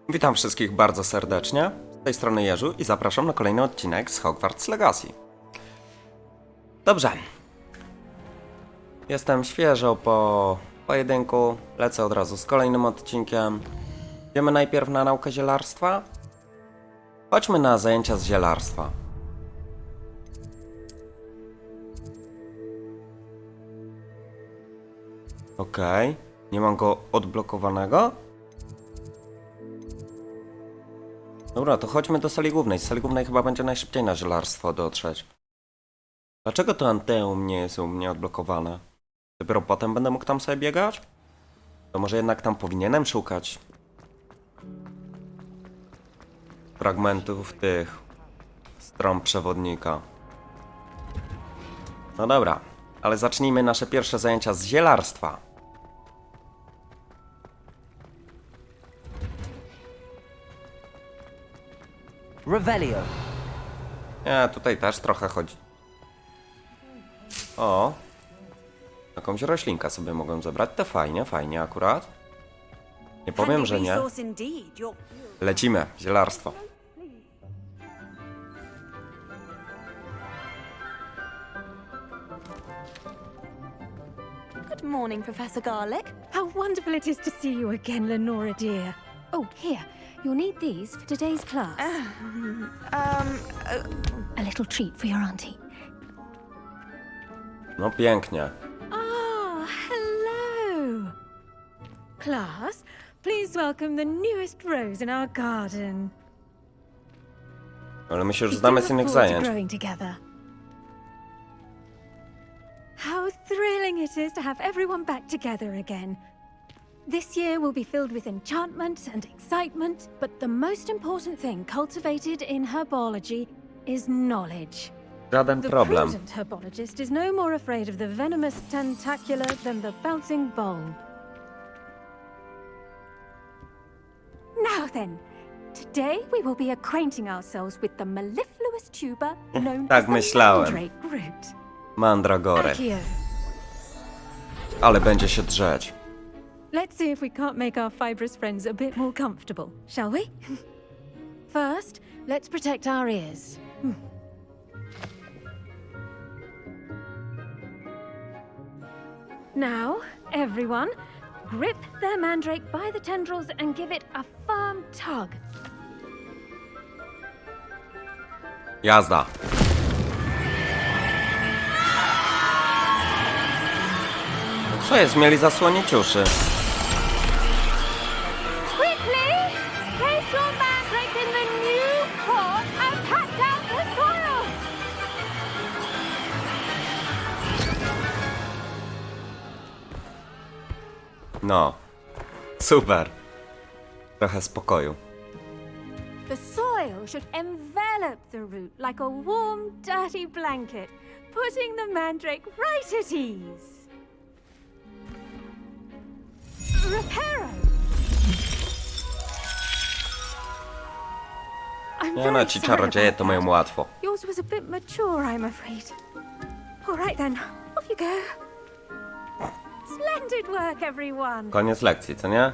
Witam wszystkich bardzo serdecznie, z tej strony Jerzu i zapraszam na kolejny odcinek z Hogwarts Legacy. Dobrze. Jestem świeżo po pojedynku, lecę od razu z kolejnym odcinkiem. Idziemy najpierw na naukę zielarstwa? Chodźmy na zajęcia z zielarstwa. Okej, nie mam go odblokowanego. Dobra, to chodźmy do sali głównej. Z sali głównej chyba będzie najszybciej na zielarstwo dotrzeć. Dlaczego to anteum nie jest u mnie odblokowane? Dopiero potem będę mógł tam sobie biegać? To może jednak tam powinienem szukać fragmentów tych stron przewodnika. No dobra, ale zacznijmy nasze pierwsze zajęcia z zielarstwa. Revelio. Nie, tutaj też trochę chodzi. O! Jakąś roślinkę sobie mogłem zebrać. To fajnie, fajnie akurat. Nie powiem, że nie. Lecimy, zielarstwo. Good morning, Professor Garlic. How wonderful it is to see you again, Lenora dear. Oh, here. You'll need these for today's class. A little treat for your auntie. No pięknie. Ah, hello. Class, please welcome the newest rose in our garden. Ale my się już We znamy do z look innych forward to zajęć. growing together. How thrilling it is to have everyone back together again. This year will be filled with enchantment and excitement, but the most important thing cultivated in herbology is knowledge. Żaden The problem. prudent herbologist is no more afraid of the venomous tentacular than the bouncing bulb. Now then, today we will be acquainting ourselves with the mellifluous tuber known Tak as the myślałem. mandrake root. Mandragory. Accio. Ale będzie się drzeć. Let's see if we can't make our fibrous friends a bit more comfortable, shall we? First, let's protect our ears. Now, everyone, grip their mandrake by the tendrils and give it a firm tug. Jazda. Co jest? Mieli zasłonić uszy. Quickly, place your mandrake in the new pot and pat down the soil. No. Super. Trochę spokoju. The soil should envelop the root like a warm, dirty blanket, putting the mandrake right at ease. Reparo! I'm Nie very no, ci sorry czarodzieje about to mają that. łatwo. Yours was a bit mature, I'm afraid. All right then, off you go. Splendid work, everyone. Koniec lekcji, co nie?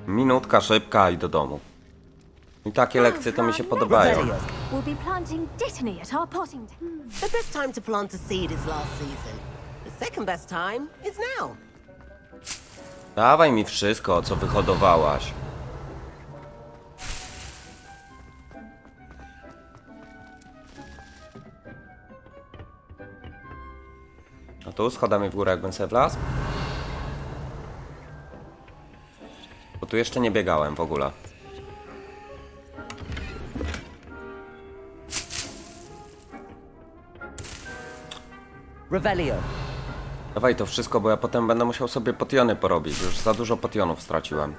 Minutka szybka i do domu. I takie lekcje to mi się podobają. Revelio. We'll be planting dittany at our potting. The best time to plant a seed is last season. The second best time is now. Dawaj mi wszystko, co wyhodowałaś. A tu schodami w górę, jakbym sobie wlazł. Bo tu jeszcze nie biegałem w ogóle. Revelio. Dawaj to wszystko, bo ja potem będę musiał sobie potiony porobić. Już za dużo potionów straciłem.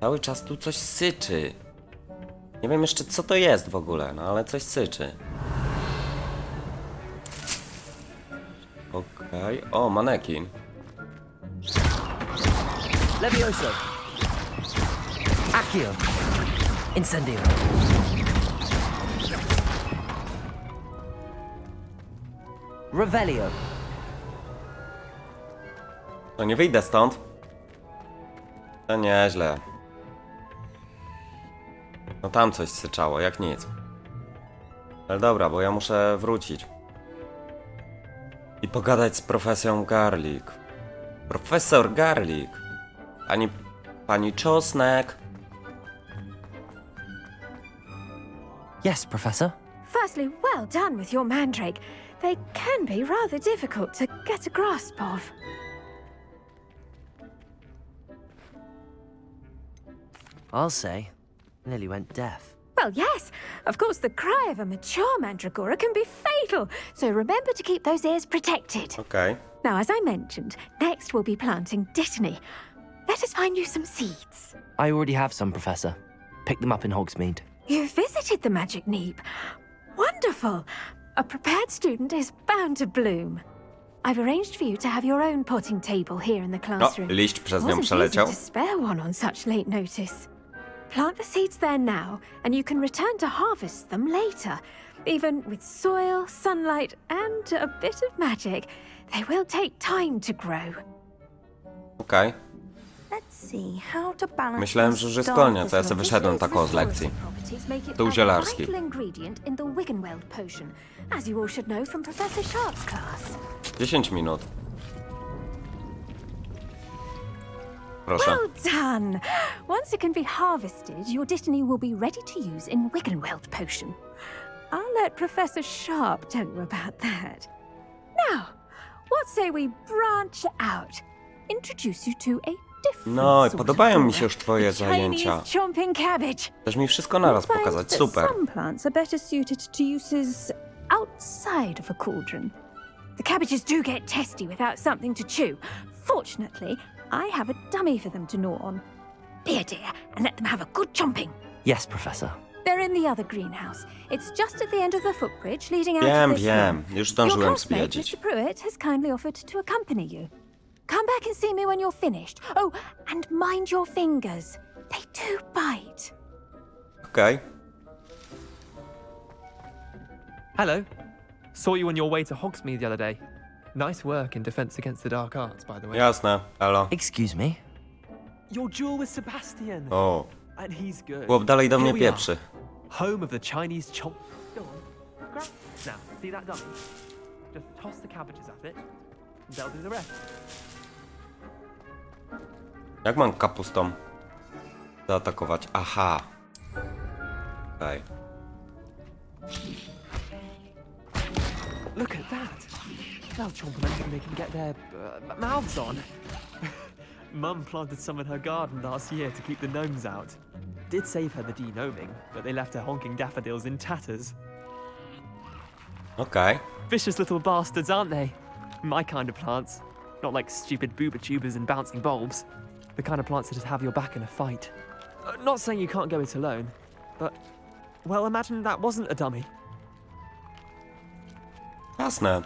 Cały czas tu coś syczy. Nie wiem jeszcze co to jest w ogóle, no ale coś syczy. Okej. O, manekin. Levioso. Accio. Incendio. Revelio. To nie wyjdę stąd. To nieźle. No tam coś syczało, jak nic. Ale dobra, bo ja muszę wrócić. I pogadać z profesją Garlic. Profesor Garlic. Pani Czosnek. Yes, Professor. Firstly, well done with your mandrake. They can be rather difficult to get a grasp of. I'll say. Nearly went deaf. Well, yes. Of course, the cry of a mature mandragora can be fatal, so remember to keep those ears protected. Okej. Now, as I mentioned, next we'll be planting dittany. Let us find you some seeds. I already have some, Professor. Picked them up in Hogsmeade. You've visited the Magic Neep. Wonderful. A prepared student is bound to bloom. I've arranged for you to have your own potting table here in the O, classroom. liść przez nią Wasn't przeleciał. easy to spare one on such late notice. Plant the seeds there now, and you can return to harvest them later. Even with soil, sunlight, and a bit of magic, they will take time to grow. Okej. Let's see how to balance. Myślałem, że już jest koniec, a ja sobie wyszedłem tako z lekcji. To u zielarskiej. Vital ingredient in the Wiggenweld potion, as you all should know from Professor Sharp's class. 10 minut. Proszę. Well done! Once it can be harvested, your dittany will be ready to use in Wiggenweld potion. I'll let Professor Sharp tell you about that. Now, what say we branch out? Introduce you to a different No i sort podobają of mi się już twoje flora. zajęcia. Chinese chomping cabbage. Chcesz mi wszystko naraz You'll find pokazać, that super. Some plants are better suited to uses outside of a cauldron. The cabbages do get testy without something to chew. Fortunately, I have a dummy for them to gnaw on. Be a dear and let them have a good chomping. Yes, Professor. They're in the other greenhouse. It's just at the end of the footbridge leading out Wiem, to this wiem. room. Już Your zdążyłem classmate, stwierdzić. Mr. Pruitt, has kindly offered to accompany you. Come back and see me when you're finished. Oh, and mind your fingers. They do bite. Okej. Hello. Saw you on your way to Hogsmeade the other day. Nice work in Defense Against the Dark Arts, by the way. Jasne, elo. Excuse me? Your duel with Sebastian. O, And he's good. chłop dalej do mnie Here we are, pieprzy. Home of the Chinese chomp. Go on. Grab. Now, see that dummy? Just toss the cabbages at it. And they'll do the rest. Jak mam kapustą zaatakować? Aha. Okej. Look at that. They'll chomp on anything they can get their mouths on. Mum planted some in her garden last year to keep the gnomes out. Did save her the de-gnoming, but they left her honking daffodils in tatters. Okej. Vicious little bastards, aren't they? My kind of plants. Not like stupid booba tubers and bouncing bulbs. The kind of plants that just have your back in a fight. Not saying you can't go it alone, but... Well, imagine that wasn't a dummy. Jasne.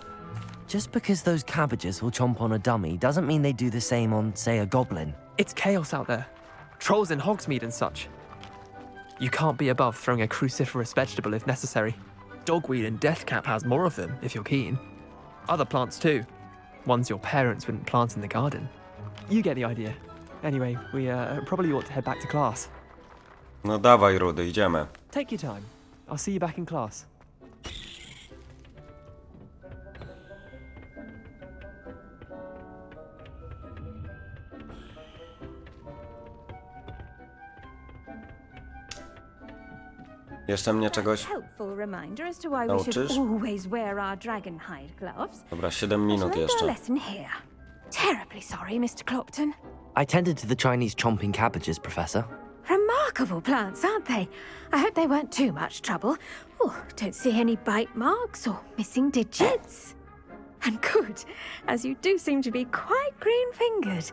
Just because those cabbages will chomp on a dummy doesn't mean they do the same on, say, a goblin. It's chaos out there. Trolls in Hogsmeade and such. You can't be above throwing a cruciferous vegetable if necessary. Dogweed and deathcap has more of them, if you're keen. Other plants too. Ones your parents wouldn't plant in the garden. You get the idea. Anyway, we probably ought to head back to class. No dawaj, Rudy, idziemy. Take your time. I'll see you back in class. Jeszcze mnie czegoś... Helpful reminder as to why we should Nauczysz? always wear our dragon hide gloves. Dobra, 7 minut Shall I do a jeszcze. lesson here? Terribly sorry, Mr. Clopton. I tended to the Chinese chomping cabbages, Professor. Remarkable plants, aren't they? I hope they weren't too much trouble. Oh, don't see any bite marks or missing digits. And good, as you do seem to be quite green-fingered.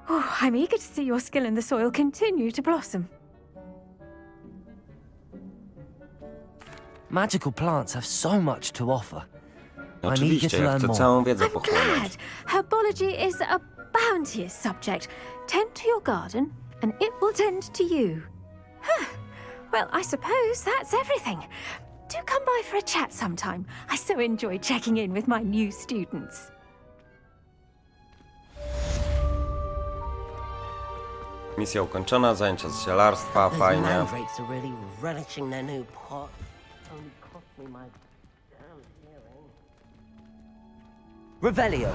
Oh, I'm eager to see your skill in the soil continue to blossom. Magical plants have so much to offer. I'm eager Oczywiście, to ja learn chcę more. całą wiedzę I'm pochłonąć. glad. Herbology is a bounteous subject. Tend to your garden, and it will tend to you. Huh. Well, I suppose that's everything. Do come by for a chat sometime. I so enjoy checking in with my new students. Misja ukończona, zajęcia z zielarstwa, Those fajnie. mandrakes are really relishing their new pot. Only cost me my damn hearing. Revelio.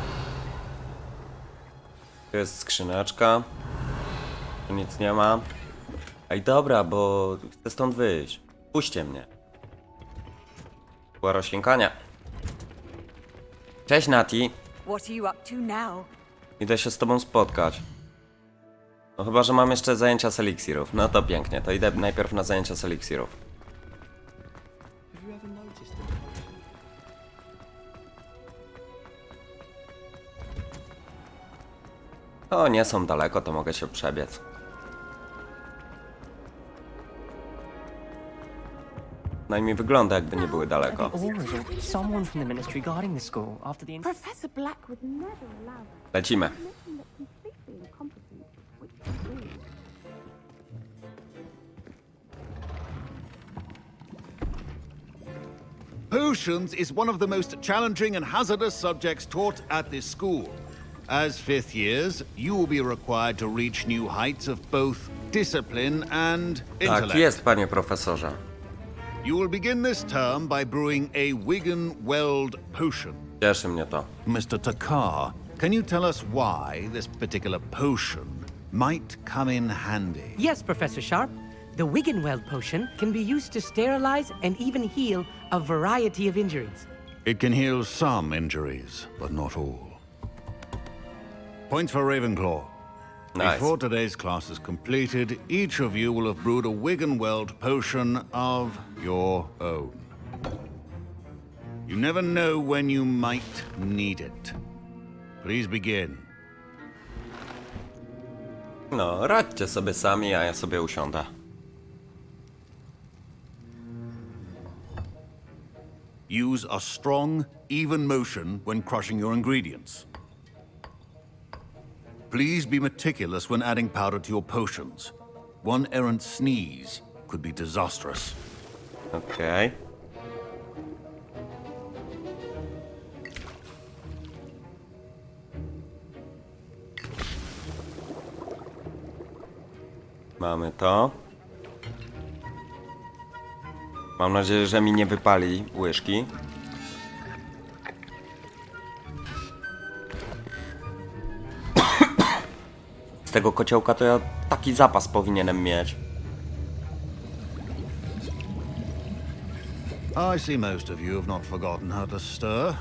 Tu jest skrzyneczka. Tu nic nie ma. Ej, dobra, bo chcę stąd wyjść. Puśćcie mnie. Była roślinkania. Cześć, Nati. What are you up to now? Idę się z tobą spotkać. No chyba, że mam jeszcze zajęcia z eliksirów. No to pięknie, to idę najpierw na zajęcia z eliksirów. O, nie są daleko, to mogę się przebiec. No i mi wygląda, jakby nie były daleko. Someone from the ministry guarding the school after the Professor Black would never allow Lecimy. that completely incompetent, which is rude. Potions is one of the most challenging and hazardous subjects taught at this school. As fifth years, you will be required to reach new heights of both discipline and Tak intellect. jest, panie profesorze. You will begin this term by brewing a Wigan-Weld potion. Cieszy mnie to. Mr. Takar, can you tell us why this particular potion might come in handy? Yes, Professor Sharp. The Wiggenweld potion can be used to sterilize and even heal a variety of injuries. It can heal some injuries, but not all. Points for Ravenclaw. Nice. Before today's class is completed, each of you will have brewed a Wiggenweld potion of your own. You never know when you might need it. Please begin. No, radźcie sobie sami, a ja sobie usiądę. Use a strong, even motion when crushing your ingredients. Please be meticulous when adding powder to your potions. One errant sneeze could be disastrous. Okej. Mamy to. Mam nadzieję, że mi nie wypali łyżki. Z tego kociołka to ja taki zapas powinienem mieć. I see most of you have not forgotten how to stir.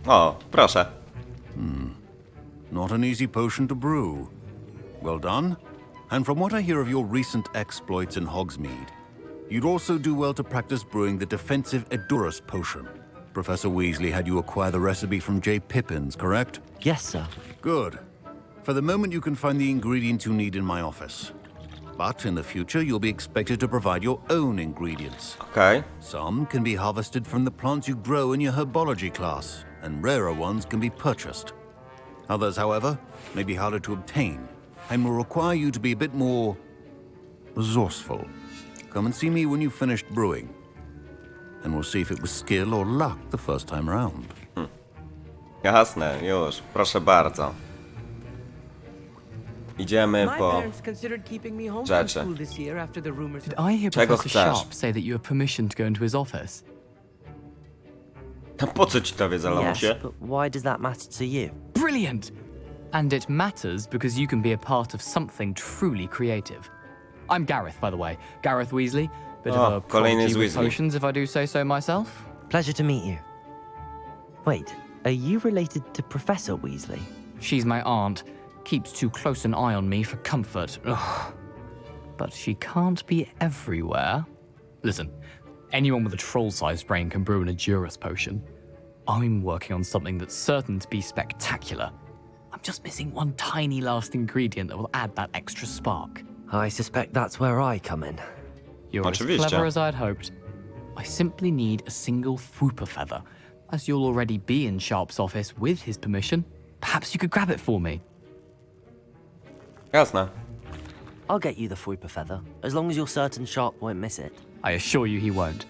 O, proszę. Not an easy potion to brew. Well done. And from what I hear of your recent exploits in Hogsmeade, you'd also do well to practice brewing the defensive Edurus potion. Professor Weasley had you acquire the recipe from J. Pippins, correct? Yes, sir. Good. For the moment, you can find the ingredients you need in my office. But in the future, you'll be expected to provide your own ingredients. Okej. Some can be harvested from the plants you grow in your herbology class, and rarer ones can be purchased. Others, however, may be harder to obtain, and will require you to be a bit more resourceful. Come and see me when you've finished brewing, and we'll see if it was skill or luck the first time around. Jasne, już. Proszę bardzo. Idziemy My po... parents considered keeping me home from rzeczy. school this year after the rumors. Did I hear Czego Professor chcesz? Sharp say that you have permission to go into his office? Po co ci to wiedza, Yes, lamusie? but why does that matter to you? Brilliant! And it matters because you can be a part of something truly creative. I'm Gareth, by the way. Gareth Weasley. Bit Oh, of a kolejny prodigy z with Weasley. potions, if I do say so myself. Pleasure to meet you. Wait, are you related to Professor Weasley? She's my aunt. Keeps too close an eye on me for comfort. Ugh. But she can't be everywhere. Listen, anyone with a troll-sized brain can brew an Edurus potion. I'm working on something that's certain to be spectacular. I'm just missing one tiny last ingredient that will add that extra spark. I suspect that's where I come in. You're as Oczywiście. clever as I'd hoped. I simply need a single Fwooper feather. As you'll already be in Sharp's office with his permission, perhaps you could grab it for me. Jasne. I'll get you the Fwooper feather, as long as you're certain Sharp won't miss it. I assure you he won't.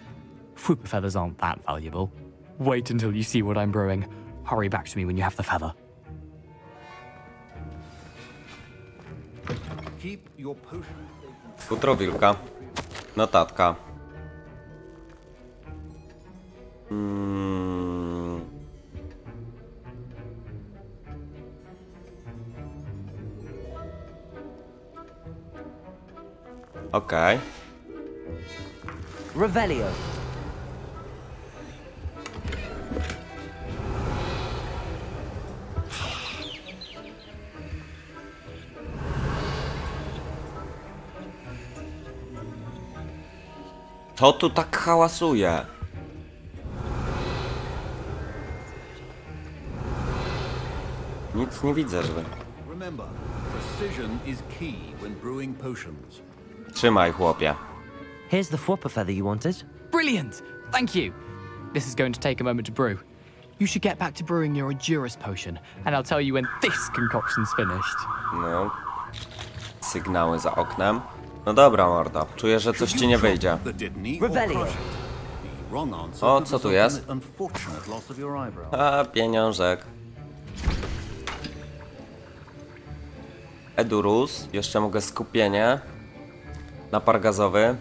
Fwooper feathers aren't that valuable. Wait until you see what I'm brewing. Hurry back to me when you have the feather. Keep your potion. Futro wilka. Notatka. Okej. Revelio. Co tu tak hałasuje? Nic nie widzę, żeby... Remember, precision is key when brewing potions. Trzymaj, chłopie. Here's the flopper feather you wanted. Brilliant! Thank you. This is going to take a moment to brew. You should get back to brewing your Edurus potion, and I'll tell you when this concoction's finished. No. Sygnały za oknem. No dobra, mordo. Czuję, że coś ci nie wyjdzie. Revelio. O, co tu jest? A, pieniążek. Edurus. Jeszcze mogę skupienie. Napar gazowy.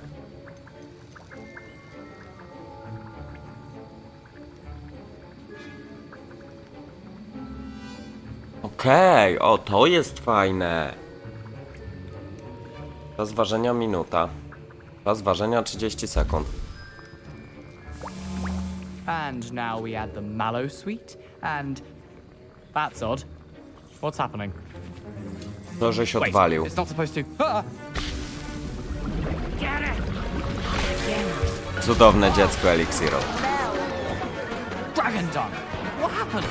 Okej, o, to jest fajne. Czas ważenia minuta. Czas ważenia 30 sekund. And now we add the mallow sweet, and... That's odd. What's happening? To, że się Wait, odwalił. it's not supposed to... Ah! Cudowne dziecko Eliksiru. Dragon Dung! What happened?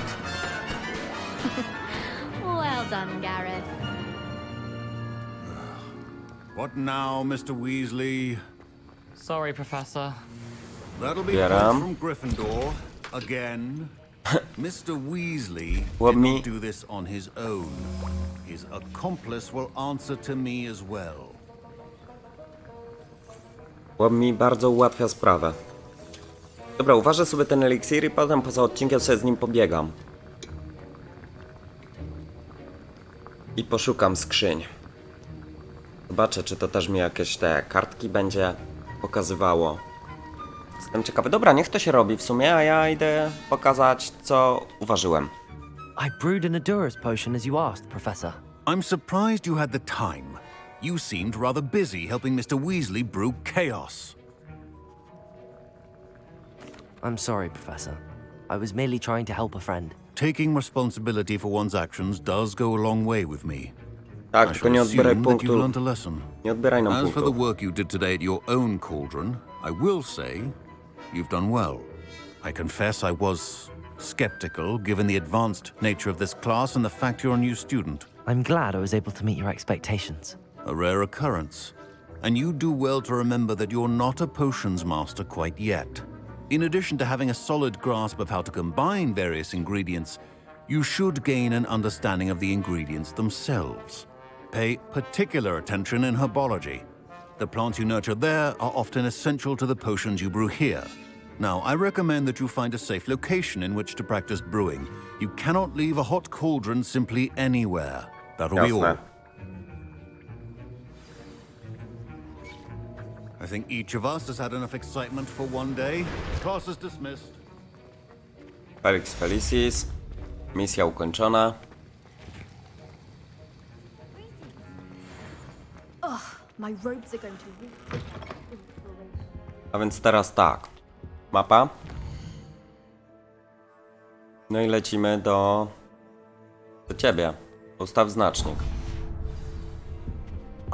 Well done, Gareth. What now, Mr. Weasley? Sorry, Professor. That'll be Bieram. from Gryffindor again. Mr. Weasley What, did me? not do this on his own. His accomplice will answer to me as well. Bo mi bardzo ułatwia sprawę. Dobra, uważę sobie ten eliksir i potem poza odcinkiem sobie z nim pobiegam. I poszukam skrzyń. Zobaczę, czy to też mi jakieś te kartki będzie pokazywało. Jestem ciekawy. Dobra, niech to się robi w sumie, a ja idę pokazać, co uważyłem. I brewed an Edurus potion as you asked, Professor. I'm surprised you had the time. You seemed rather busy helping Mr. Weasley brew chaos. I'm sorry, Professor. I was merely trying to help a friend. Taking responsibility for one's actions does go a long way with me. Tak, I tylko shall nie odbieraj assume that you punktu. learned a lesson. Nie odbieraj nam As for the punktu. work you did today at your own cauldron, I will say you've done well. I confess I was skeptical given the advanced nature of this class and the fact you're a new student. I'm glad I was able to meet your expectations. A rare occurrence. And you do well to remember that you're not a potions master quite yet. In addition to having a solid grasp of how to combine various ingredients, you should gain an understanding of the ingredients themselves. Pay particular attention in herbology. The plants you nurture there are often essential to the potions you brew here. Now, I recommend that you find a safe location in which to practice brewing. You cannot leave a hot cauldron simply anywhere. That'll be all. Jasne. I think each of us has had enough excitement for one day. Class is dismissed. Felix Felicis. Misja ukończona. My robes are going to reach. A więc teraz tak. Mapa. No i lecimy do ciebie. Ustaw znacznik.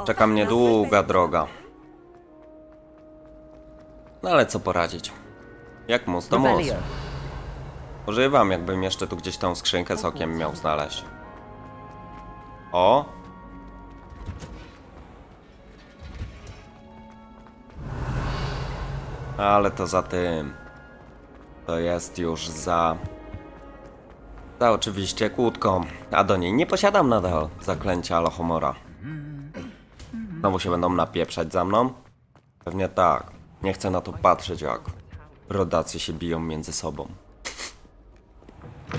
Czeka mnie długa droga. No ale co poradzić? Jak mus, to mus. Revelio. Używam, jakbym jeszcze tu gdzieś tą skrzynkę z okiem miał znaleźć. O! Ale to za tym. To jest już za oczywiście kłódką. A do niej nie posiadam nadal zaklęcia Alohomora. Znowu się będą napieprzać za mną? Pewnie tak. Nie chcę na to patrzeć, jak rodacy się biją między sobą.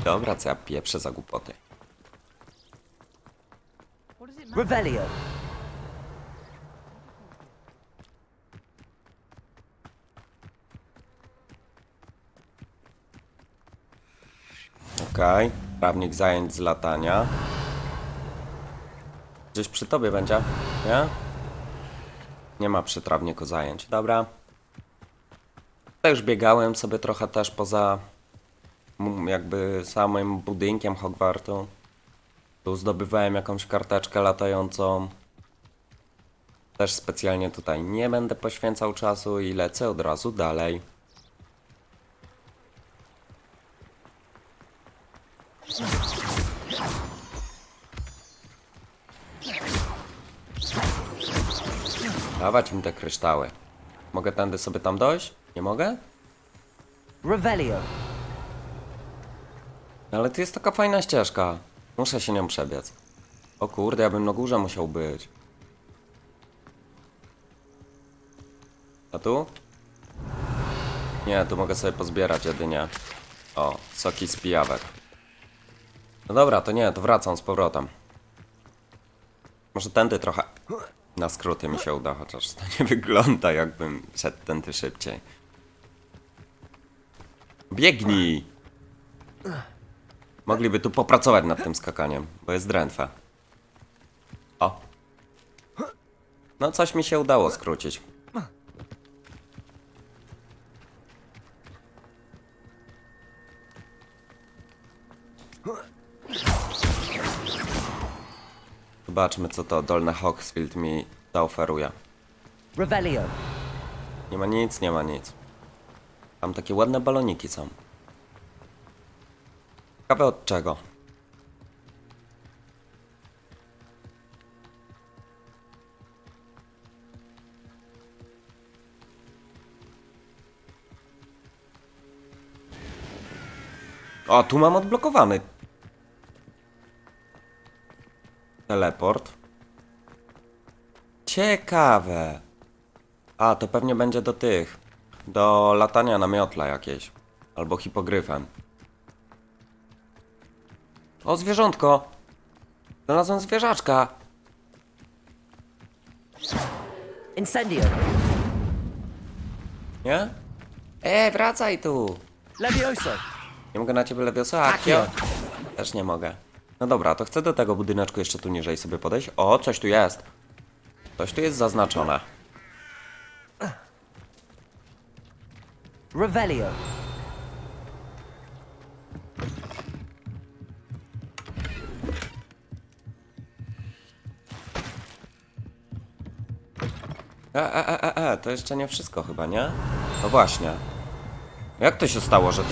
Dobra, co ja pieprzę za głupoty. Revelio. Okej. Prawnik zajęć z latania. Gdzieś przy tobie będzie, nie? Nie ma przy trawniku zajęć. Dobra. Ja już biegałem sobie trochę też poza jakby samym budynkiem Hogwartu. Tu zdobywałem jakąś karteczkę latającą. Też specjalnie tutaj nie będę poświęcał czasu i lecę od razu dalej. Dawać mi te kryształy. Mogę tędy sobie tam dojść? Nie mogę? Revelio. Ale to jest taka fajna ścieżka. Muszę się nią przebiec. O kurde, ja bym na górze musiał być. A tu? Nie, tu mogę sobie pozbierać jedynie. O, soki z pijawek. No dobra, to nie, to wracam z powrotem. Może tędy trochę na skróty mi się uda, chociaż to nie wygląda, jakbym szedł tędy szybciej. Biegnij! Mogliby tu popracować nad tym skakaniem, bo jest drętwe. O! No coś mi się udało skrócić. Zobaczmy, co to dolne Hogsfield mi zaoferuje. Revelio. Nie ma nic, nie ma nic. Tam takie ładne baloniki są. Ciekawe od czego. O, tu mam odblokowany teleport. Ciekawe. A, to pewnie będzie do tych. Do latania na miotle jakieś. Albo hipogryfem. O, zwierzątko! Znalazłem zwierzaczka. Incendio. Nie? Wracaj tu! Levioso. Nie mogę na ciebie lewiosa? Akio? Też nie mogę. No dobra, to chcę do tego budyneczku jeszcze tu niżej sobie podejść. O, coś tu jest. Coś tu jest zaznaczone. Revelio. To jeszcze nie wszystko chyba, nie? No właśnie. Jak to się stało, że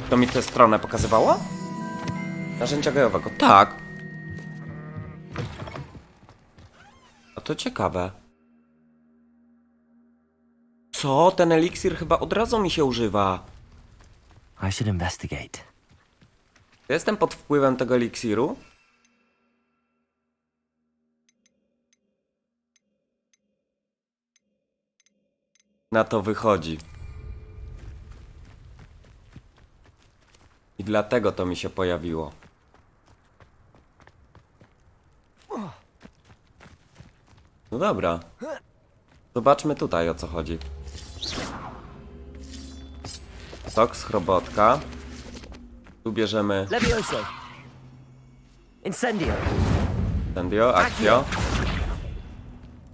to mi tę stronę pokazywało? Narzędzia gajowego. Tak. A to ciekawe. Co? Ten eliksir chyba od razu mi się używa. I should investigate. Jestem pod wpływem tego eliksiru. Na to wychodzi. I dlatego to mi się pojawiło. No dobra. Zobaczmy tutaj, o co chodzi. Sok z chrobotka. Tu bierzemy Levioso. Incendio. Incendio, Akio.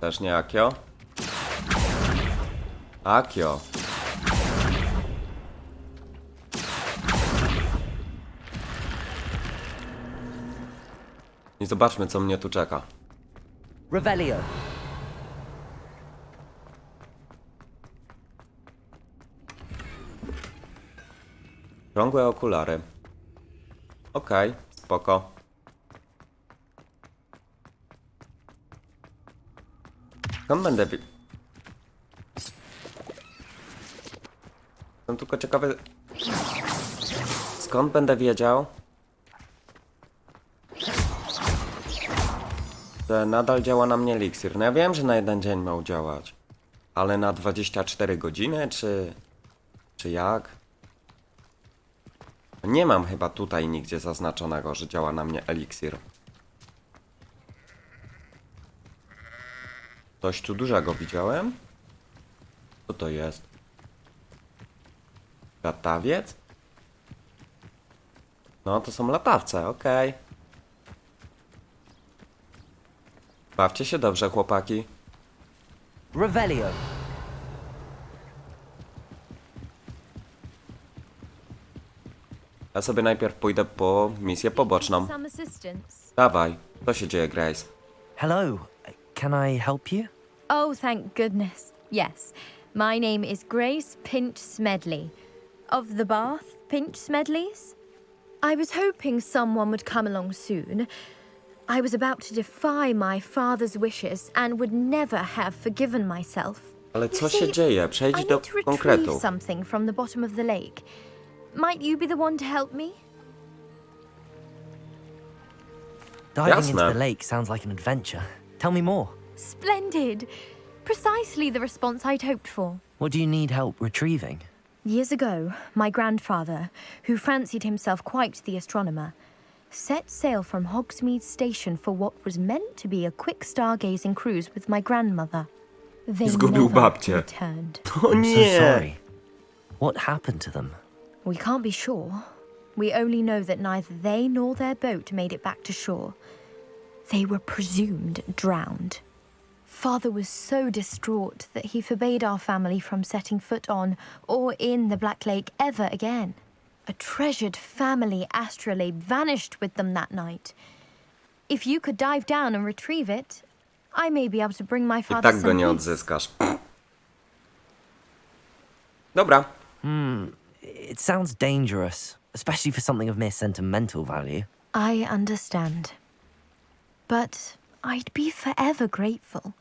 Też nie Akio. Akio. I zobaczmy, co mnie tu czeka. Revelio. Krągłe okulary. Okej, spoko. Skąd będę Jestem tylko ciekawy... Skąd będę wiedział, że nadal działa na mnie eliksir? No ja wiem, że na jeden dzień miał działać. Ale na 24 godziny, czy jak? Nie mam chyba tutaj nigdzie zaznaczonego, że działa na mnie eliksir. Coś tu dużego widziałem? Co to jest? Latawiec? No, to są latawce, okej. Bawcie się dobrze, chłopaki. Revelio. Ja sobie najpierw pójdę po misję poboczną. Some assistance. Dawaj, co się dzieje, Grace? Hello. Can I help you? Oh, thank goodness. Yes. My name is Grace Pinch Smedley. Of the Bath Pinch Smedleys? I was hoping someone would come along soon. I was about to defy my father's wishes and would never have forgiven myself. Ale co You see, się dzieje? I Przejdź need do to retrieve konkretu. something from the bottom of the lake. Might you be the one to help me? Diving into Jasne. the lake sounds like an adventure. Tell me more. Splendid! Precisely the response I'd hoped for. What do you need help retrieving? Years ago, my grandfather, who fancied himself quite the astronomer, set sail from Hogsmeade Station for what was meant to be a quick stargazing cruise with my grandmother. They Zgubił never babcię. returned. O I'm so nie! sorry. What happened to them? We can't be sure. We only know that neither they nor their boat made it back to shore. They were presumed drowned. Father was so distraught that he forbade our family from setting foot on or in the Black Lake ever again. A treasured family astrolabe vanished with them that night. If you could dive down and retrieve it, I may be able to bring my I father tak go some nie peace. odzyskasz. Dobra. It sounds dangerous, especially for something of mere sentimental value. I understand. But I'd be forever grateful.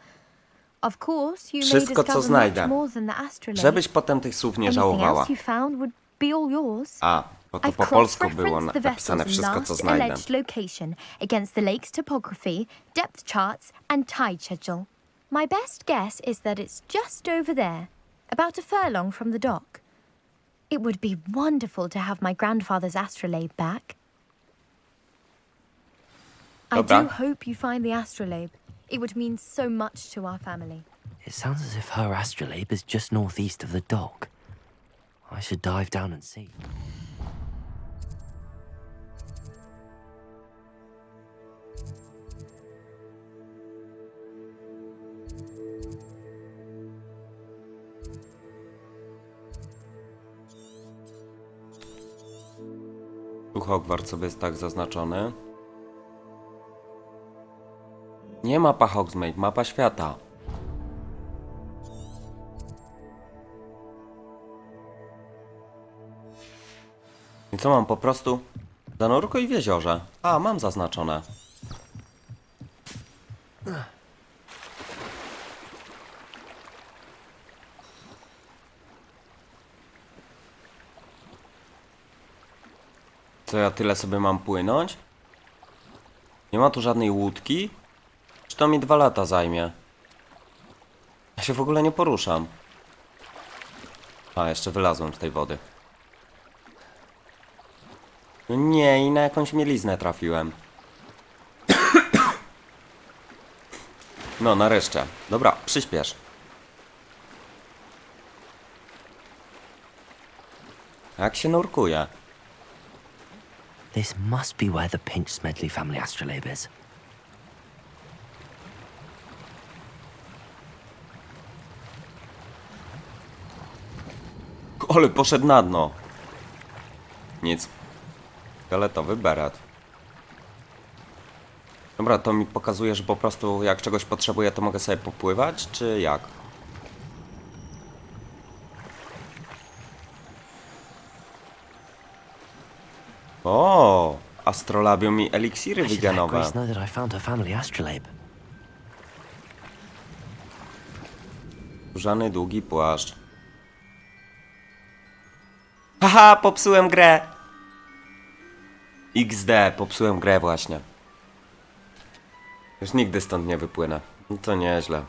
Of course, you may Wszystko, co discover znajdę. much more than the astrolabe. Żebyś potem tych słów nie Anything żałowała. else you found would be all yours. A, bo to I've po polsku było cross-referenced the napisane vessel's wszystko, co last znajdę. alleged location against the lake's topography, depth charts, and tide schedule. My best guess is that it's just over there, about a furlong from the dock. It would be wonderful to have my grandfather's astrolabe back. I Dobra. do hope you find the astrolabe. It would mean so much to our family. It sounds as if her astrolabe is just northeast of the dock. I should dive down and see. Tu Hogwart sobie jest tak zaznaczony. Nie mapa Hogsmeade, mapa świata. I co mam po prostu? Zanurkuj w jeziorze. A, mam zaznaczone. Co ja tyle sobie mam płynąć? Nie ma tu żadnej łódki? Czy to mi 2 lata zajmie? Ja się w ogóle nie poruszam. A, jeszcze wylazłem z tej wody. No nie, i na jakąś mieliznę trafiłem. No, nareszcie. Dobra, przyspiesz. Jak się nurkuje? This must be where the Pinch Smedley family astrolabe is. Ale poszedł na dno. Nic. Fioletowy beret. Dobra, to mi pokazuje, że po prostu jak czegoś potrzebuję, to mogę sobie popływać, czy jak? O, astrolabium i eliksiry I should let wigenowe. Grace know that I found her family astrolabe. Skórzany długi płaszcz. Haha, popsułem grę! XD, popsułem grę właśnie. Już nigdy stąd nie wypłynę. No to nieźle.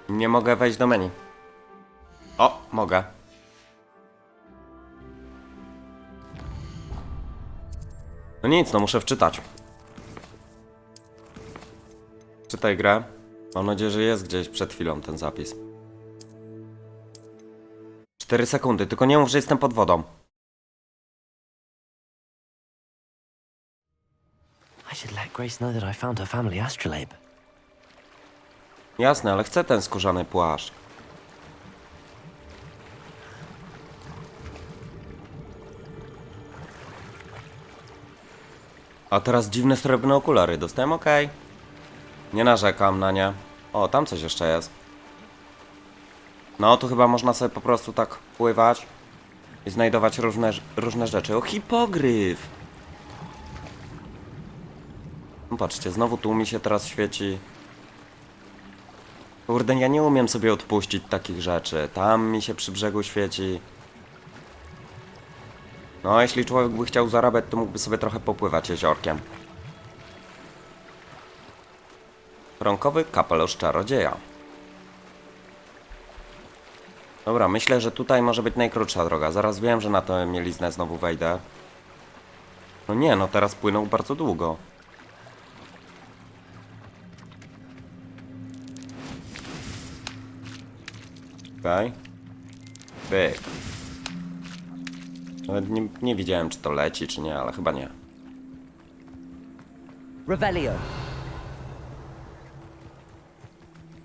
Nie mogę wejść do menu. O, mogę. No nic, no muszę wczytać. Czytaj grę. Mam nadzieję, że jest gdzieś przed chwilą ten zapis. 4 sekundy, tylko nie mów, że jestem pod wodą. I should let Grace know that I found her family astrolabe. Jasne, ale chcę ten skórzany płaszcz. A teraz dziwne srebrne okulary. Dostałem ok. Nie narzekam na nie. O, tam coś jeszcze jest. No, tu chyba można sobie po prostu tak pływać i znajdować różne rzeczy. O, hipogryf! No patrzcie, znowu tu mi się teraz świeci. Kurde, ja nie umiem sobie odpuścić takich rzeczy. Tam mi się przy brzegu świeci. No, jeśli człowiek by chciał zarabiać, to mógłby sobie trochę popływać jeziorkiem. Rąkowy kapelusz czarodzieja. Dobra, myślę, że tutaj może być najkrótsza droga. Zaraz wiem, że na tę mieliznę znowu wejdę. No nie, no teraz płynął bardzo długo. Okej. Pyk. Nawet nie widziałem, czy to leci, czy nie, ale chyba nie. Revelio.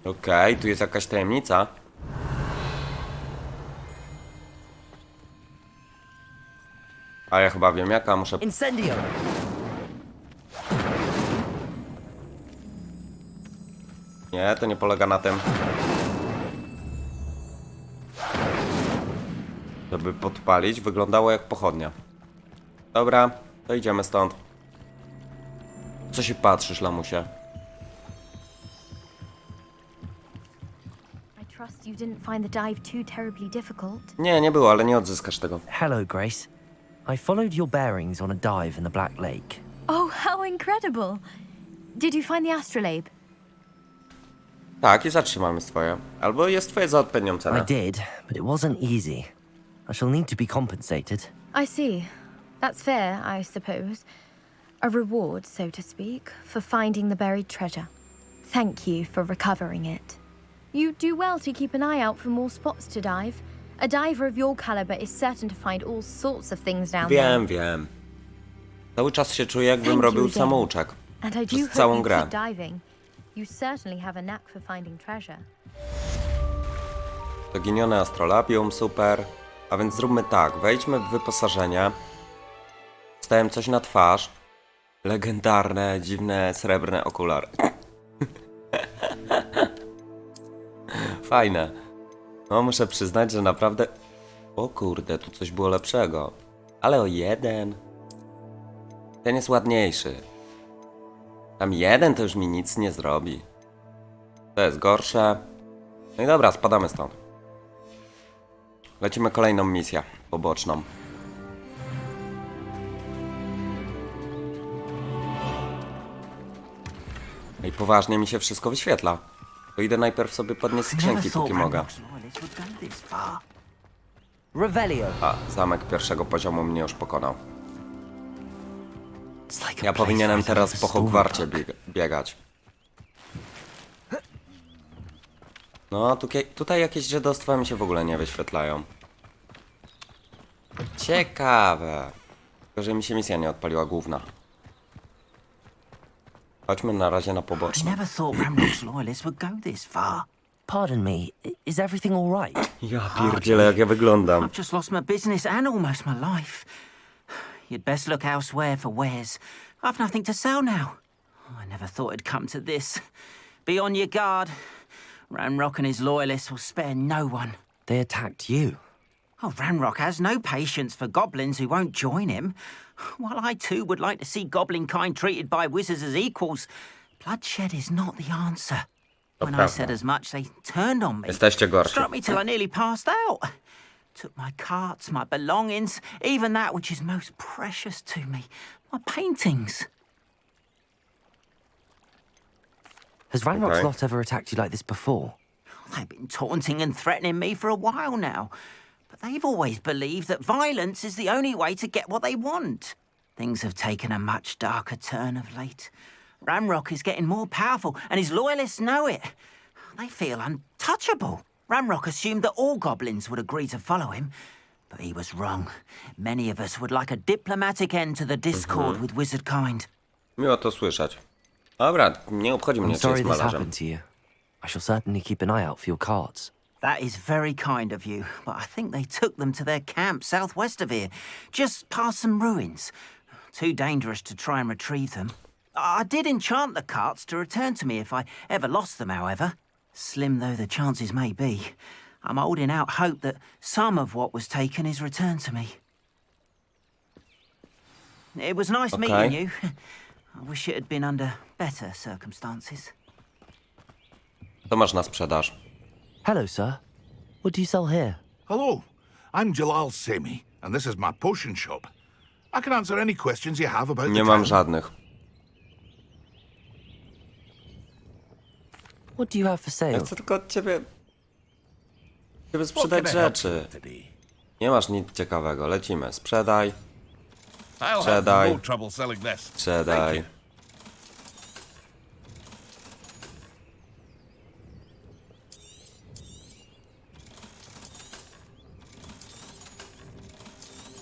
Okej, tu jest jakaś tajemnica. A ja chyba wiem jaka, muszę... Incendio. Nie, to nie polega na tym, żeby podpalić. Wyglądało jak pochodnia. Dobra, to idziemy stąd. Co się patrzysz, lamusie? I trust you didn't find the dive too terribly difficult. Nie, nie było, ale nie odzyskasz tego. Hello, Grace. I followed your bearings on a dive in the Black Lake. Oh, how incredible! Did you find the astrolabe? Tak, i zatrzymamy swoje. Albo jest twoje za odpowiednią I cenę. did, but it wasn't easy. I shall need to be compensated. I see. That's fair, I suppose. A reward, so to speak, for finding the buried treasure. Thank you for recovering it. You do well to keep an eye out for more spots to dive. A diver of your caliber is certain to find all sorts of things down there. Wiem. Cały czas się czuję, jakbym Thank robił you again. samouczek. And I do Przez hope całą you grę. keep diving. You certainly have a knack for finding treasure. Zaginione astrolabium, super. A więc zróbmy tak, wejdźmy w wyposażenie. Wstałem coś na twarz. Legendarne, dziwne, srebrne okulary. Fajne. No, muszę przyznać, że naprawdę... O kurde, tu coś było lepszego. Ale o jeden. Ten jest ładniejszy. Tam jeden to już mi nic nie zrobi. To jest gorsze. No i dobra, spadamy stąd. Lecimy kolejną misję poboczną. I poważnie mi się wszystko wyświetla. To idę najpierw sobie podnieść skrzynki, póki mogę. Revelio. A, zamek pierwszego poziomu mnie już pokonał. It's like a Ja place powinienem right teraz out of po a storybook. Hogwarcie biegać. No, tutaj jakieś dziadostwa mi się w ogóle nie wyświetlają. Ciekawe. Tylko, że mi się misja nie odpaliła główna. Chodźmy na razie na poboczną. Never thought Ramrock's loyalists would go this far. Pardon me, is everything all right? Ja pierdzielę, jak ja wyglądam. I've just lost my business and almost my life. You'd best look elsewhere for wares. I've nothing to sell now. I never thought it'd come to this. Be on your guard. Ranrock and his loyalists will spare no one. They attacked you. Oh, Ranrock has no patience for goblins who won't join him. While I too would like to see goblin kind treated by wizards as equals, bloodshed is not the answer. When I said as much, they turned on me. Jesteście gorsi. Struck me till I nearly passed out. Took my carts, my belongings, even that which is most precious to me, my paintings. Has Ranrock's Okay. not ever attacked you like this before? They've been taunting and threatening me for a while now, but they've always believed that violence is the only way to get what they want. Things have taken a much darker turn of late. Ranrock is getting more powerful, and his loyalists know it. They feel untouchable. Ranrock assumed that all goblins would agree to follow him, but he was wrong. Many of us would like a diplomatic end to the discord with wizard kind. Miło to słyszeć. Dobra, nie obchodzi mnie, I'm czy sorry jest this malarzem. happened to you. I shall certainly keep an eye out for your cards. That is very kind of you, but I think they took them to their camp southwest of here, just past some ruins. Too dangerous to try and retrieve them. I did enchant the carts to return to me if I ever lost them, however. Slim though the chances may be, I'm holding out hope that some of what was taken is returned to me. It was nice meeting you. I wish it had been under better circumstances. Co masz na sprzedaż? Hello, sir. What do you sell here? Hello, I'm Jalal Semi, and this is my potion shop. I can answer any questions you have about Nie the mam town. żadnych. What do you have for sale? Ja chcę tylko od ciebie What sprzedać can I help rzeczy. you today? Nie masz nic ciekawego. Lecimy. Sprzedaj. I'll have Sprzedaj. no trouble selling this. Sprzedaj.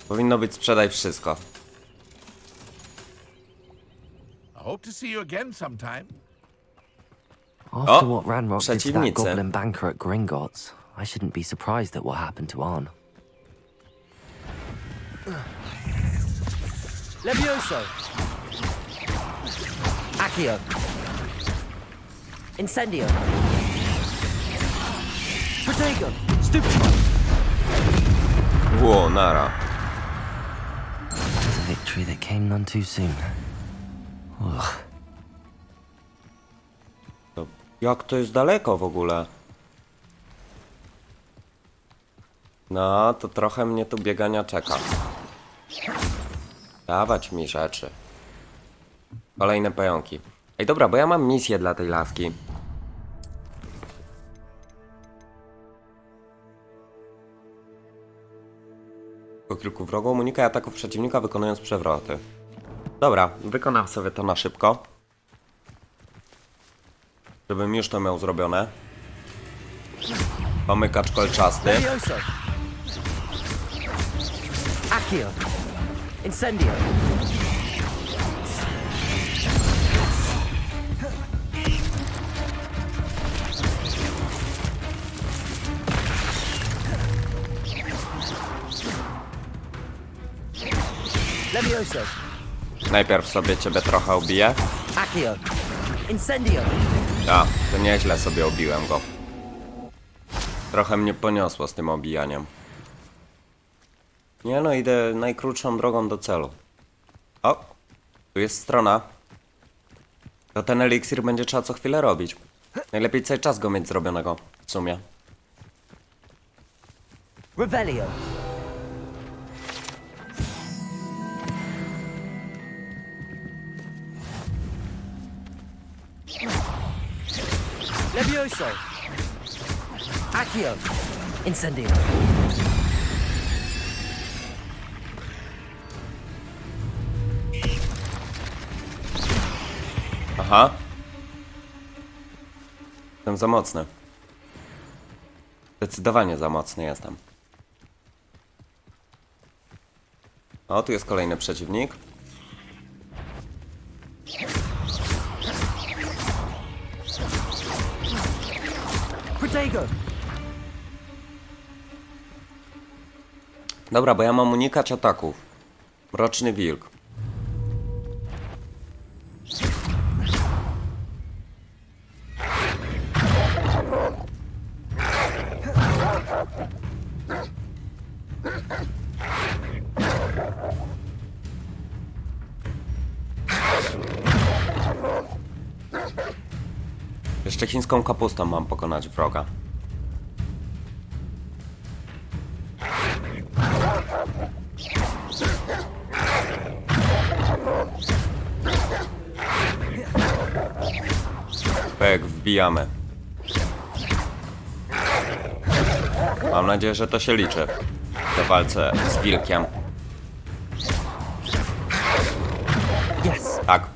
Powinno być sprzedaj wszystko. I hope to see you again sometime. After Oh, what Ranrock did to that przeciwnicy. goblin banker at Gringotts, I shouldn't be surprised at what happened to Arn. Levioso! Accio! Incendio! Protego! Stupefy! Ło, nara. It's a victory that came none too soon. Ugh. Jak to jest daleko w ogóle? No, to trochę mnie tu biegania czeka. Dawać mi rzeczy. Kolejne pająki. Ej, dobra, bo ja mam misję dla tej laski. Po kilku wrogów unikaj ataków przeciwnika, wykonując przewroty. Dobra, wykonam sobie to na szybko. Żebym już to miał zrobione. Pomykacz kolczasty. Levioso! Accio! Incendio! Levioso! Najpierw sobie ciebie trochę ubiję. Accio! Incendio! A, to nieźle sobie obiłem go. Trochę mnie poniosło z tym obijaniem. Nie no, idę najkrótszą drogą do celu. O, tu jest strona. To ten eliksir będzie trzeba co chwilę robić. Najlepiej cały czas go mieć zrobionego, w sumie. Revelio! Levioso! Accio! Incendio! Aha. Jestem za mocny. Zdecydowanie za mocny jestem. O, tu jest kolejny przeciwnik. Protego! Dobra, bo ja mam unikać ataków. Mroczny wilk. Jeszcze chińską kapustą mam pokonać wroga. Pek, wbijamy. Mam nadzieję, że to się liczy. W walce z wilkiem. Yes! Tak.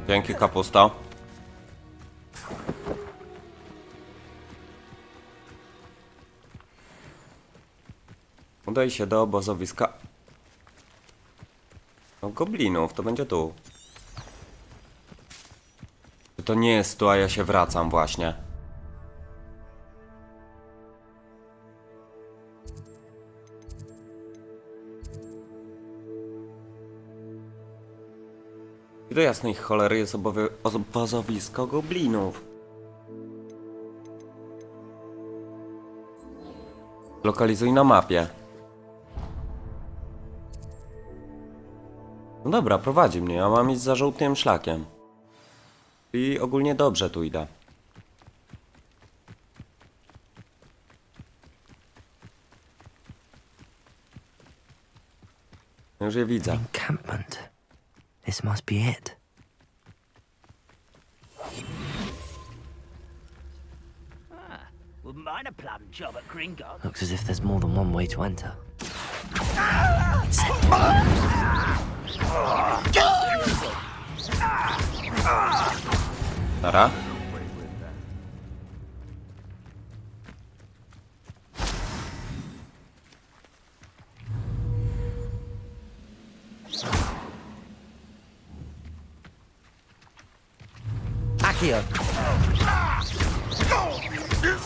Dzięki, kapusto. Udaj się do obozowiska. No, goblinów, to będzie tu. To nie jest tu, a ja się wracam właśnie. I do jasnej cholery jest obozowisko goblinów. Lokalizuj na mapie. No dobra, prowadzi mnie, a mam iść za żółtym szlakiem. I ogólnie dobrze tu idę. Już je widzę. Encampment. This must be it. Wouldn't mind a plum job at Gringotts. Looks as if there's more than one way to enter. Nara. Accio.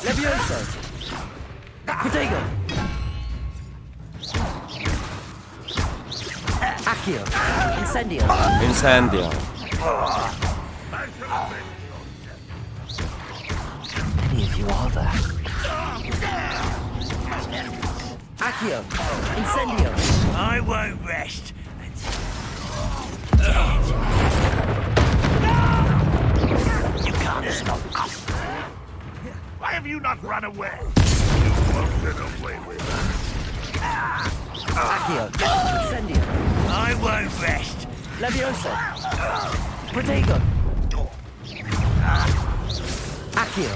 Levioso. Protego. Accio. Incendio. Incendio. Many of you are there. Accio. Incendio. I won't rest until you can't stop us. Why have you not run away? You won't get away with that. Accio. Incendio. I won't rest. Levioso. Protego. Accio.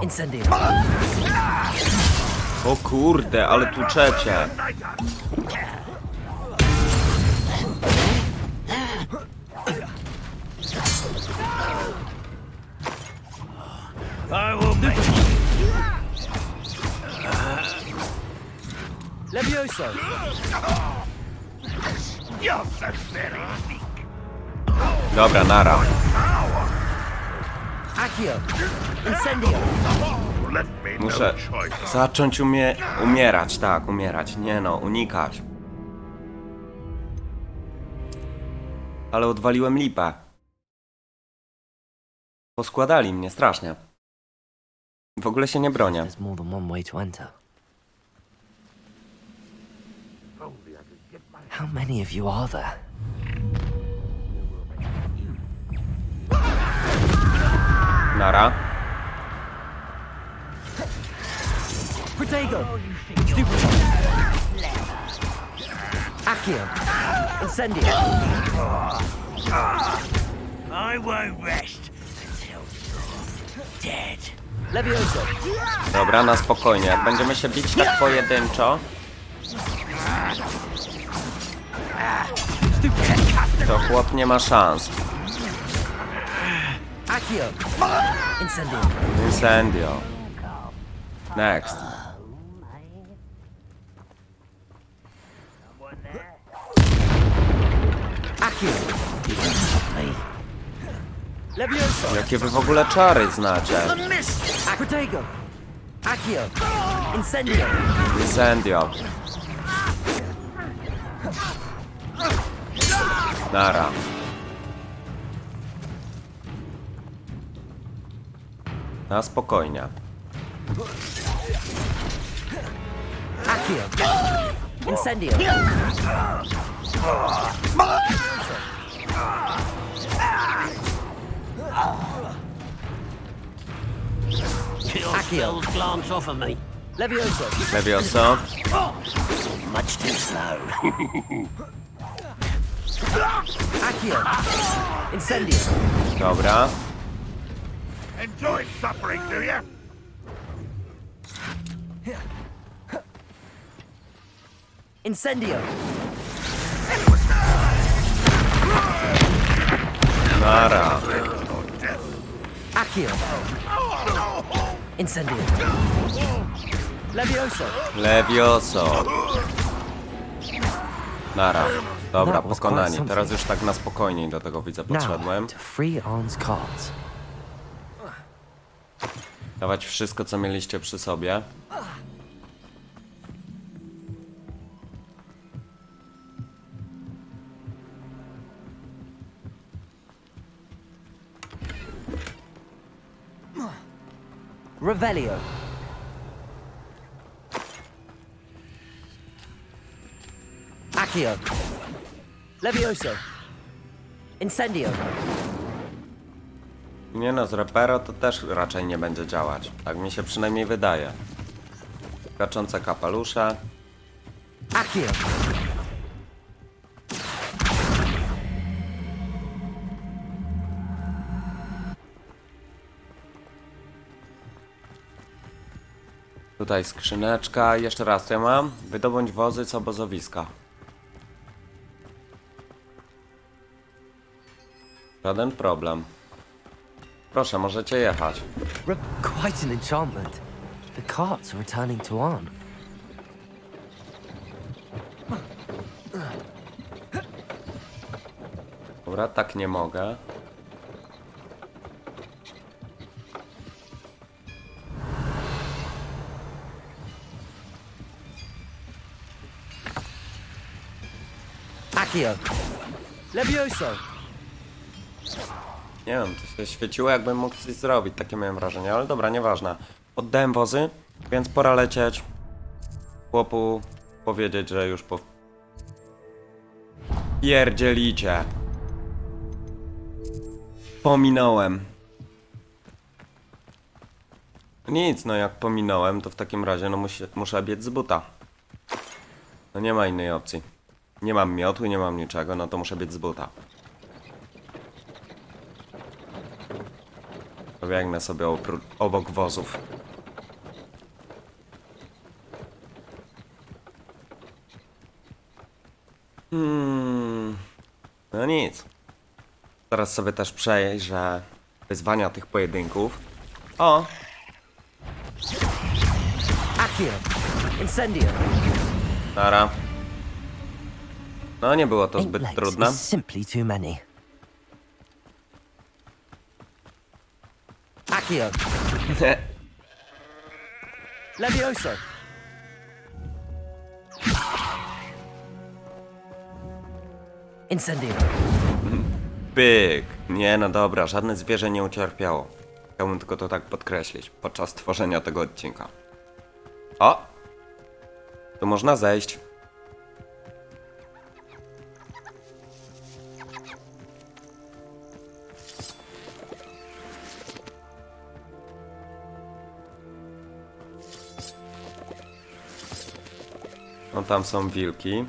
Incendio. O kurde, ale tu trzecie. I will make Levioso. You're so very weak. Dobra, nara. Accio. Incendio. Let me Muszę no choice. zacząć umierać, tak, umierać. Nie no, unikać. Ale odwaliłem lipę. Poskładali mnie strasznie. W ogóle się nie bronię. There's more than one way to enter. How many of you are there? Nara. Protego. Stupid. Accio. Incendio. I won't rest until you're dead. Levioso. Dobra, na spokojnie. Jak będziemy się bić tak pojedynczo, to chłop nie ma szans. Accio. Incendio. Incendio. Next. Accio. Levioso. Jakie wy w ogóle czary znacie? Protego. Accio. Incendio. Incendio. Nara. Na spokojnie. Accio. Incendio. Your spells glance off of me. Levioso. Levioso. Much too slow. Accio. Incendio. Dobra. Enjoy suffering, do you? Incendio. Nara. Accio. Incendio. Levioso. Levioso. Nara. Dobra, That was quite pokonani. something. Teraz już tak na spokojniej do tego widza podszedłem. Now to free Arn's cards. Dawać wszystko, co mieliście przy sobie. Revelio. Accio. Levioso. Incendio. Nie no, z repero to też raczej nie będzie działać. Tak mi się przynajmniej wydaje. Skaczące kapelusze. Accio. Tutaj skrzyneczka. Jeszcze raz, co ja mam? Wydobądź wozy z obozowiska. Żaden problem. Proszę, możecie jechać. Quite an enchantment. The carts are returning to Arn. Dobra, tak nie mogę. Accio. Levioso. Nie wiem, to się świeciło, jakbym mógł coś zrobić. Takie miałem wrażenie, ale dobra, nieważne. Oddałem wozy, więc pora lecieć. Chłopu powiedzieć, że już po... Pierdzielicie. Pominąłem. Nic, no jak pominąłem, to w takim razie no muszę biec z buta. No nie ma innej opcji. Nie mam miotły, nie mam niczego, no to muszę biec z buta. Biegnę sobie obok wozów. No nic. Teraz sobie też przejrzę wyzwania tych pojedynków. O! Accio. Incendio. Nara. No nie było to 8 zbyt legs trudne. is simply too many. Accio. Levioso. Incendio. Pyk. Nie, no dobra, żadne zwierzę nie ucierpiało. Chciałbym tylko to tak podkreślić podczas tworzenia tego odcinka. O! Tu można zejść. No tam są wilki.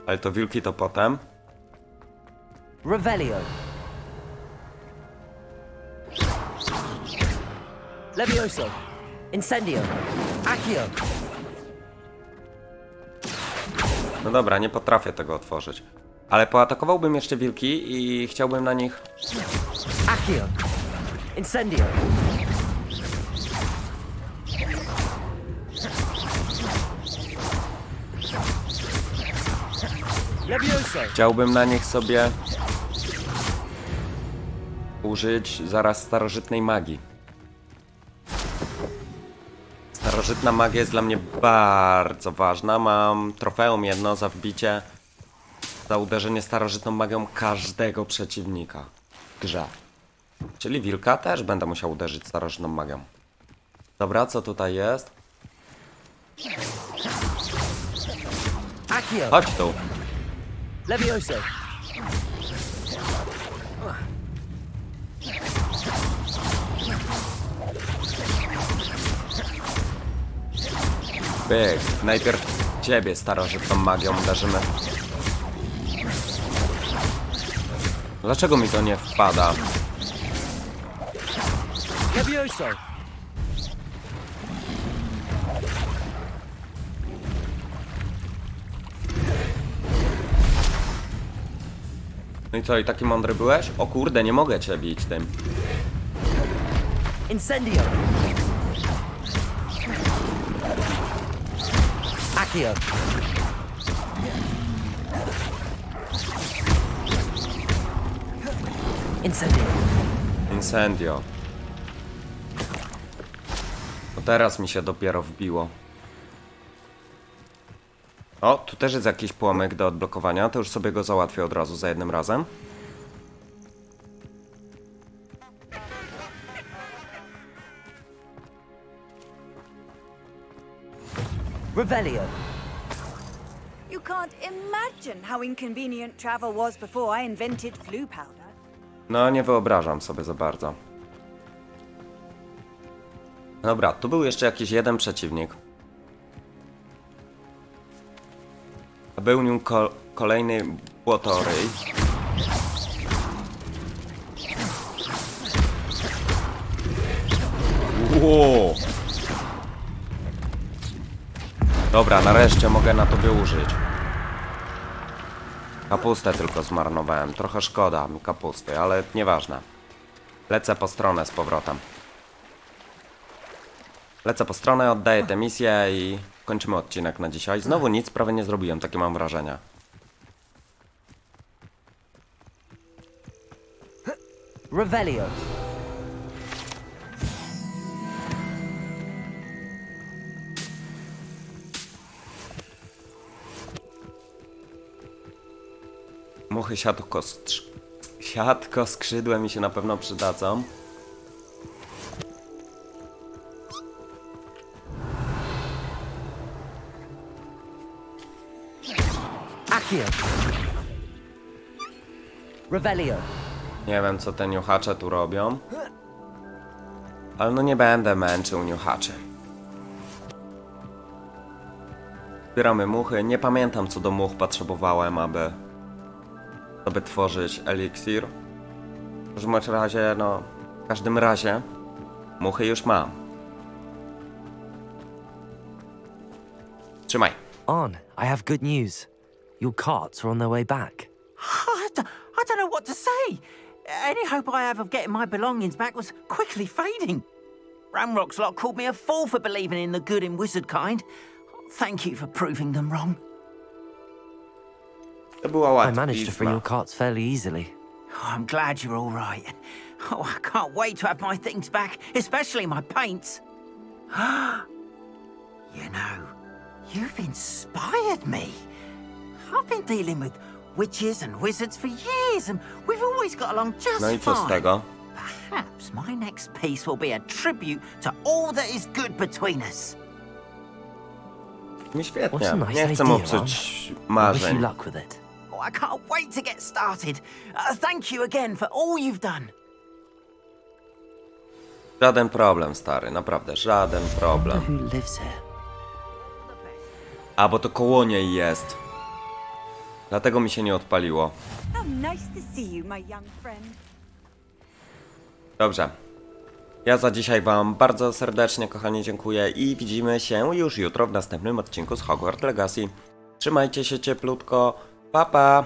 Ale to wilki to potem. Revelio. Levioso. Incendio. Accio. No dobra, nie potrafię tego otworzyć. Ale poatakowałbym jeszcze wilki i chciałbym na nich... Accio. Incendio. Levioso. Chciałbym na nich sobie... użyć zaraz starożytnej magii. Starożytna magia jest dla mnie bardzo ważna. Mam trofeum jedno za wbicie, za uderzenie starożytną magią każdego przeciwnika w grze. Czyli wilka też będę musiał uderzyć starożytną magią. Dobra, co tutaj jest? Accio. Chodź tu. Levioso. Byk. Najpierw ciebie starożytną magią uderzymy. Dlaczego mi to nie wpada? Levioso. No i co, i taki mądry byłeś? O kurde, nie mogę cię bić tym. Incendio. Accio. Incendio. Incendio. No teraz mi się dopiero wbiło. O, tu też jest jakiś płomyk do odblokowania, to już sobie go załatwię od razu za jednym razem. Revelio. You can't imagine how inconvenient travel was before I invented flu powder. No, nie wyobrażam sobie za bardzo. Dobra, tu był jeszcze jakiś jeden przeciwnik. A był nim kolejny błotoryj. Wow. Dobra, nareszcie mogę na tobie użyć. Kapustę tylko zmarnowałem. Trochę szkoda mi kapusty, ale nieważne. Lecę po stronę z powrotem. Lecę po stronę, oddaję tę misję i kończymy odcinek na dzisiaj. Znowu nic prawie nie zrobiłem, takie mam wrażenie. Revelio. Muchy siatko skrzydłe mi się na pewno przydadzą. Accio. Revelio. Nie wiem, co te niuchacze tu robią. Ale no nie będę męczył niuchaczy. Zbieramy muchy. Nie pamiętam, co do much potrzebowałem, aby tworzyć eliksir. W każdym razie muchy już mam. Trzymaj. On, I have good news. Your carts are on their way back. I don't know what to say. Any hope I have of getting my belongings back was quickly fading. Ramrock's lot called me a fool for believing in the good in wizard kind. Thank you for proving them wrong. To była I łatwa managed to free your carts fairly easily. Oh, I'm glad you're all right. Oh, I can't wait to have my things back, especially my paints. You know, you've inspired me. I've been dealing with witches and wizards for years, and we've always got along just No i co z fine. tego? Perhaps my next piece will be a tribute to all that is good between us. Mi świetnie. What's a nice Nie chcę idea, psuć I wish you marzeń. luck with it. Oh, I can't wait to get started. Thank you again for all you've done. Żaden problem, stary. Naprawdę, żaden problem. Who lives here? A, bo to koło niej jest. Dlatego mi się nie odpaliło. How nice to see you, my young friend. Dobrze. Ja za dzisiaj wam bardzo serdecznie, kochani, dziękuję i widzimy się już jutro w następnym odcinku z Hogwart Legacy. Trzymajcie się cieplutko. Pa, pa!